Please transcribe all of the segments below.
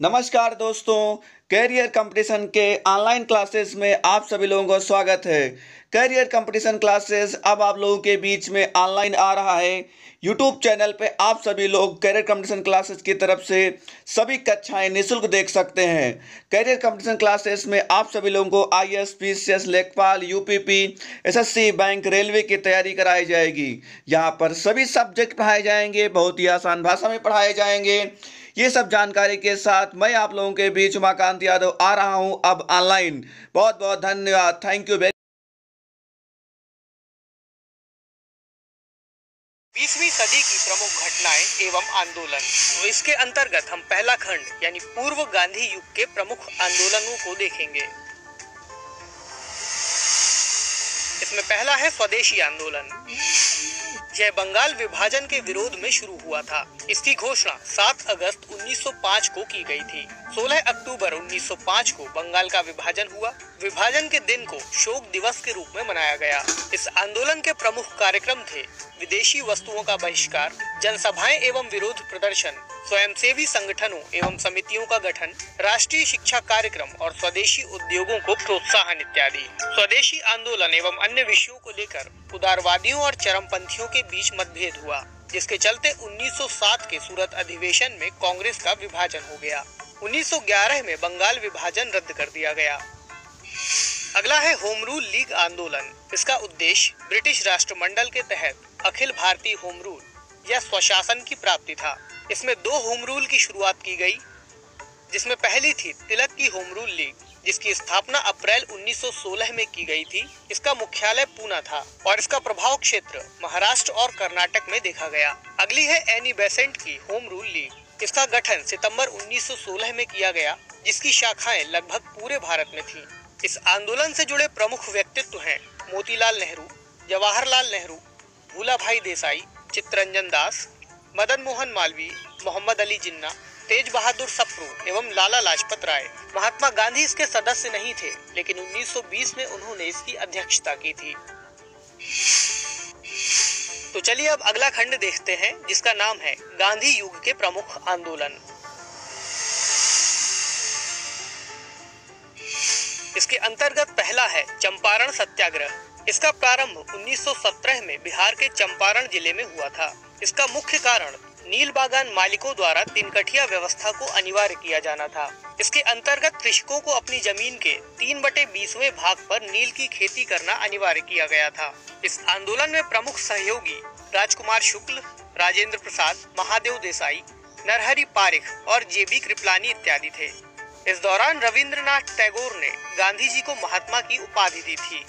नमस्कार दोस्तों, career competition के ऑनलाइन क्लासेस में आप सभी लोगों का स्वागत है। कैरियर कंपटीशन क्लासेस अब आप लोगों के बीच में ऑनलाइन आ रहा है। यूट्यूब चैनल पे आप सभी लोग कैरियर कंपटीशन क्लासेस की तरफ से सभी कक्षाएं निःशुल्क देख सकते हैं। कैरियर कंपटीशन क्लासेस में आप सभी लोगों को आईएएस, पीसीएस, लेखपाल, यूपीपी, एसएससी, बैंक, रेलवे की तैयारी कराई जाएगी। यहाँ पर सभी सब्जेक्ट पढ़ाए जाएंगे, बहुत ही आसान भाषा में पढ़ाए जाएंगे। ये सब जानकारी के साथ मैं आप लोगों के बीच उमाकांत यादव आ रहा हूं अब ऑनलाइन। बहुत बहुत धन्यवाद। Thank you very. 20वीं सदी की प्रमुख घटनाएं एवं आंदोलन। तो इसके अंतर्गत हम पहला खंड यानी पूर्व गांधी युग के प्रमुख आंदोलनों को देखेंगे। इसमें पहला है स्वदेशी आंदोलन। यह बंगाल विभाजन के विरोध में शुरू हुआ था। इसकी घोषणा 7 अगस्त 1905 को की गई थी। 16 अक्टूबर 1905 को बंगाल का विभाजन हुआ। विभाजन के दिन को शोक दिवस के रूप में मनाया गया। इस आंदोलन के प्रमुख कार्यक्रम थे विदेशी वस्तुओं का बहिष्कार, जनसभाएं एवं विरोध प्रदर्शन, स्वयंसेवी संगठनों एवं समितियों का गठन, राष्ट्रीय शिक्षा कार्यक्रम और स्वदेशी उद्योगों को प्रोत्साहन इत्यादि। स्वदेशी आंदोलन एवं अन्य विषयों को लेकर उदारवादियों और चरमपंथियों के बीच मतभेद हुआ, जिसके चलते 1907 के सूरत अधिवेशन में कांग्रेस का विभाजन हो गया। 1911 में बंगाल विभाजन रद्द कर दिया गया। अगला है होम रूल लीग आंदोलन। इसका उद्देश्य ब्रिटिश राष्ट्रमंडल के तहत अखिल भारतीय होम रूल या स्वशासन की प्राप्ति था। इसमें 2 होम रूल की शुरुआत की गई, जिसमें पहली थी तिलक की होम रूल लीग, जिसकी स्थापना अप्रैल 1916 में की गई थी। इसका मुख्यालय पूना था और इसका प्रभाव क्षेत्र महाराष्ट्र और कर्नाटक में देखा गया। अगली है एनी बेसेंट की होम रूल लीग। इसका गठन सितंबर 1916 में किया गया, जिसकी शाखाएं लगभग पूरे भारत में थीं। इस आंदोलन से जुड़े प्रमुख व्यक्तित्व हैं मोतीलाल नेहरू, जवाहरलाल नेहरू, भूलाभाई देसाई, चित्तरंजन दास, मदन मोहन मालवीय, मोहम्मद अली जिन्ना, तेज बहादुर सप्रू एवं लाला लाजपत राय। महात्मा गांधी इसके सदस्य नहीं थे, लेकिन 1920 में उन्होंने इसकी अध्यक्षता की थी। तो चलिए अब अगला खंड देखते हैं, जिसका नाम है गांधी युग के प्रमुख आंदोलन। इसके अंतर्गत पहला है चंपारण सत्याग्रह। इसका प्रारंभ 1917 में बिहार के चंपारण जिले में हुआ था। इसका मुख्य कारण नील बागान मालिकों द्वारा 3 कठिया व्यवस्था को अनिवार्य किया जाना था। इसके अंतर्गत कृषकों को अपनी जमीन के 3/20वें भाग पर नील की खेती करना अनिवार्य किया गया था। इस आंदोलन में प्रमुख सहयोगी राजकुमार शुक्ल, राजेंद्र प्रसाद, महादेव देसाई, नरहरि पारिख और जेबी कृपलानी इत्यादि थे। इस दौरान रविंद्रनाथ टैगोर ने गांधी जी को महात्मा की उपाधि दी थी।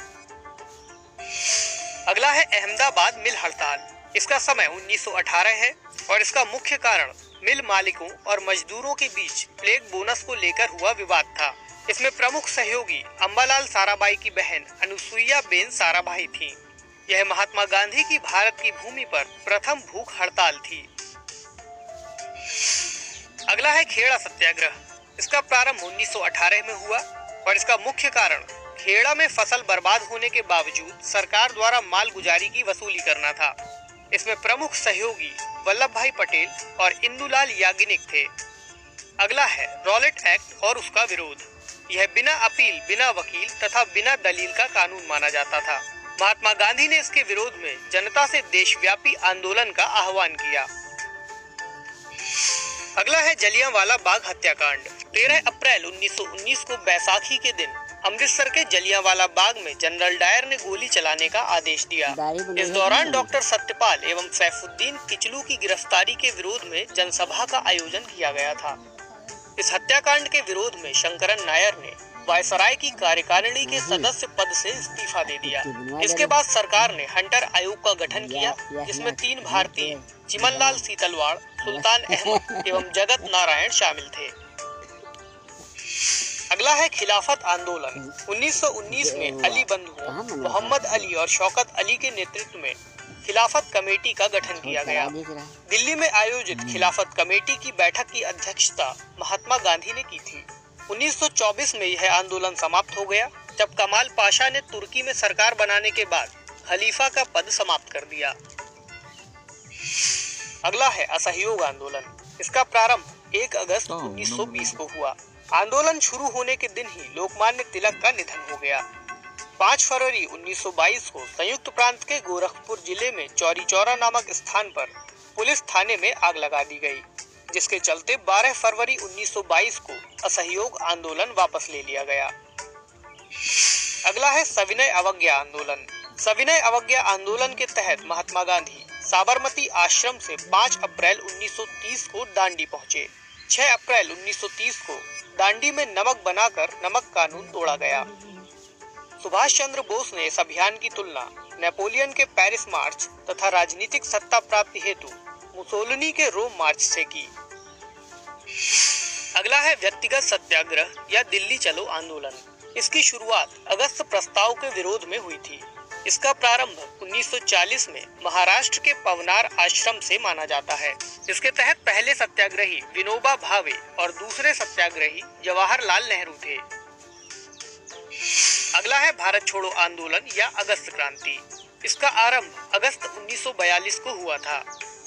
अगला है अहमदाबाद मिल हड़ताल। इसका समय 1918 है और इसका मुख्य कारण मिल मालिकों और मजदूरों के बीच प्लेग बोनस को लेकर हुआ विवाद था। इसमें प्रमुख सहयोगी अंबालाल साराभाई की बहन अनुसुईया बेन साराभाई थी। यह महात्मा गांधी की भारत की भूमि पर प्रथम भूख हड़ताल थी। अगला है खेड़ा सत्याग्रह। इसका प्रारंभ 1918 में हुआ और इसका मुख्य कारण खेड़ा में फसल बर्बाद होने के बावजूद सरकार द्वारा माल गुजारी की वसूली करना था। इसमें प्रमुख सहयोगी वल्लभ भाई पटेल और इंदुलाल याग्निक थे। अगला है रॉलेट एक्ट और उसका विरोध। यह बिना अपील, बिना वकील तथा बिना दलील का कानून माना जाता था। महात्मा गांधी ने इसके विरोध में जनता से देशव्यापी आंदोलन का आह्वान किया। अगला है जलियांवाला बाग हत्याकांड। 13 अप्रैल 1919 को बैसाखी के दिन अमृतसर के जलियांवाला बाग में जनरल डायर ने गोली चलाने का आदेश दिया। इस दौरान डॉक्टर सत्यपाल एवं सैफुद्दीन किचलू की गिरफ्तारी के विरोध में जनसभा का आयोजन किया गया था। इस हत्याकांड के विरोध में शंकरन नायर ने वायसराय की कार्यकारिणी के सदस्य पद से इस्तीफा दे दिया। इसके बाद सरकार ने हंटर आयोग का गठन किया, जिसमें 3 भारतीय चिमनलाल सीतलवाड़, सुल्तान अहमद एवं जगत नारायण शामिल थे। अगला है खिलाफत आंदोलन। 1919 में अली बंधुओं मोहम्मद अली और शौकत अली के नेतृत्व में खिलाफत कमेटी का गठन किया गया। दिल्ली में आयोजित खिलाफत कमेटी की बैठक की अध्यक्षता महात्मा गांधी ने की थी। 1924 में यह आंदोलन समाप्त हो गया, जब कमाल पाशा ने तुर्की में सरकार बनाने के बाद खलीफा का पद समाप्त कर दिया। अगला है असहयोग आंदोलन। इसका प्रारंभ 1 अगस्त 1920 को हुआ। आंदोलन शुरू होने के दिन ही लोकमान्य तिलक का निधन हो गया। 5 फरवरी 1922 को संयुक्त प्रांत के गोरखपुर जिले में चौरी चौरा नामक स्थान पर पुलिस थाने में आग लगा दी गई, जिसके चलते 12 फरवरी 1922 को असहयोग आंदोलन वापस ले लिया गया। अगला है सविनय अवज्ञा आंदोलन। सविनय अवज्ञा आंदोलन के तहत महात्मा गांधी साबरमती आश्रम से 5 अप्रैल 1930 को दांडी पहुंचे। 6 अप्रैल 1930 को दांडी में नमक बनाकर नमक कानून तोड़ा गया। सुभाष चंद्र बोस ने इस अभियान की तुलना नेपोलियन के पेरिस मार्च तथा राजनीतिक सत्ता प्राप्ति हेतु मुसोलिनी के रोम मार्च से की। अगला है व्यक्तिगत सत्याग्रह या दिल्ली चलो आंदोलन। इसकी शुरुआत अगस्त प्रस्ताव के विरोध में हुई थी। इसका प्रारंभ 1940 में महाराष्ट्र के पवनार आश्रम से माना जाता है। इसके तहत पहले सत्याग्रही विनोबा भावे और दूसरे सत्याग्रही जवाहरलाल नेहरू थे। अगला है भारत छोड़ो आंदोलन या अगस्त क्रांति। इसका आरंभ अगस्त 1942 को हुआ था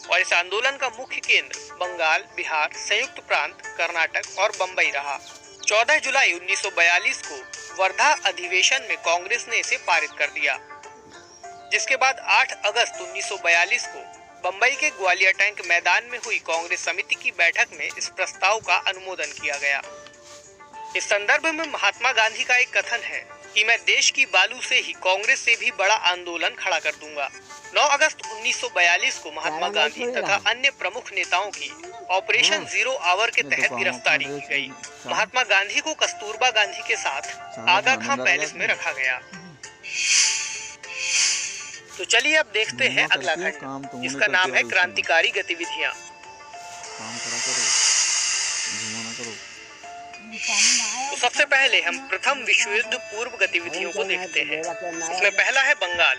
और इस आंदोलन का मुख्य केंद्र बंगाल, बिहार, संयुक्त प्रांत, कर्नाटक और बम्बई रहा। 14 जुलाई 1942 को वर्धा अधिवेशन में कांग्रेस ने इसे पारित कर दिया, जिसके बाद 8 अगस्त 1942 को बम्बई के ग्वालियर टैंक मैदान में हुई कांग्रेस समिति की बैठक में इस प्रस्ताव का अनुमोदन किया गया। इस संदर्भ में महात्मा गांधी का एक कथन है कि मैं देश की बालू से ही कांग्रेस से भी बड़ा आंदोलन खड़ा कर दूंगा। 9 अगस्त 1942 को महात्मा गांधी तथा अन्य प्रमुख नेताओं की ऑपरेशन जीरो आवर के तहत गिरफ्तारी की गई। महात्मा गांधी को कस्तूरबा गांधी के साथ आगा खां पैलेस में रखा गया। तो चलिए अब देखते हैं अगला खंड, जिसका नाम है क्रांतिकारी गतिविधियां। तो सबसे पहले हम प्रथम विश्व युद्ध पूर्व गतिविधियों को देखते हैं। इसमें पहला है बंगाल।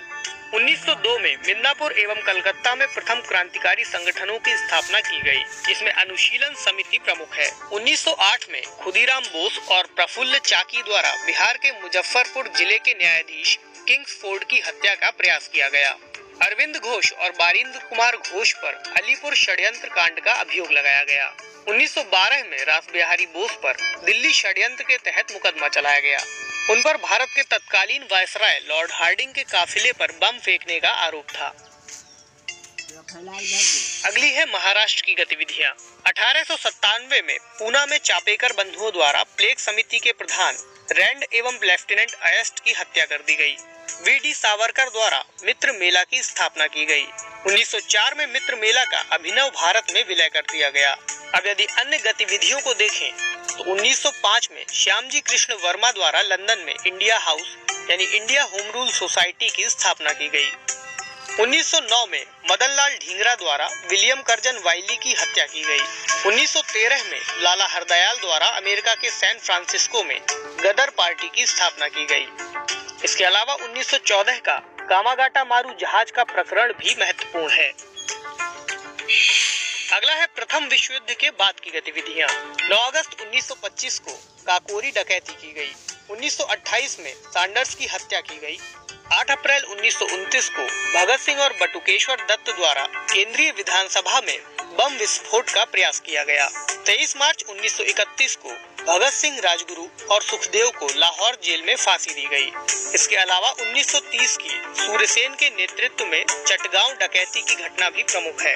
1902 में मिदनापुर एवं कलकत्ता में प्रथम क्रांतिकारी संगठनों की स्थापना की गई, जिसमें अनुशीलन समिति प्रमुख है। 1908 में खुदीराम बोस और प्रफुल्ल चाकी द्वारा बिहार के मुजफ्फरपुर जिले के न्यायाधीश किंग्सफोर्ड की हत्या का प्रयास किया गया। अरविंद घोष और बारिंद्र कुमार घोष पर अलीपुर षड्यंत्र कांड का अभियोग लगाया गया। 1912 में रासबिहारी बोस पर दिल्ली षड्यंत्र के तहत मुकदमा चलाया गया। उन पर भारत के तत्कालीन वायसराय लॉर्ड हार्डिंग के काफिले पर बम फेंकने का आरोप था। अगली है महाराष्ट्र की गतिविधियां। 1897 में पूना में चापेकर बंधुओं द्वारा प्लेग समिति के प्रधान रैंड एवं लेफ्टिनेंट अयस्ट की हत्या कर दी गई। वी.डी. सावरकर द्वारा मित्र मेला की स्थापना की गई। 1904 में मित्र मेला का अभिनव भारत में विलय कर दिया गया। अब यदि अन्य गतिविधियों को देखें तो 1905 में श्यामजी कृष्ण वर्मा द्वारा लंदन में इंडिया हाउस यानी इंडिया होम रूल सोसाइटी की स्थापना की गई। 1909 में मदनलाल ढींगरा द्वारा विलियम कर्जन वाइली की हत्या की गई। 1913 में लाला हरदयाल द्वारा अमेरिका के सैन फ्रांसिस्को में गदर पार्टी की स्थापना की गई। इसके अलावा 1914 का कामागाटा मारू जहाज का प्रकरण भी महत्वपूर्ण है। अगला है प्रथम विश्व युद्ध के बाद की गतिविधियां। 9 अगस्त 1925 को काकोरी डकैती की गई। 1928 में सैंडर्स की हत्या की गई। 8 अप्रैल 1929 को भगत सिंह और बटुकेश्वर दत्त द्वारा केंद्रीय विधानसभा में बम विस्फोट का प्रयास किया गया। 23 मार्च 1931 को भगत सिंह, राजगुरु और सुखदेव को लाहौर जेल में फांसी दी गई। इसके अलावा 1930 की सूर्यसेन के नेतृत्व में चटगांव डकैती की घटना भी प्रमुख है।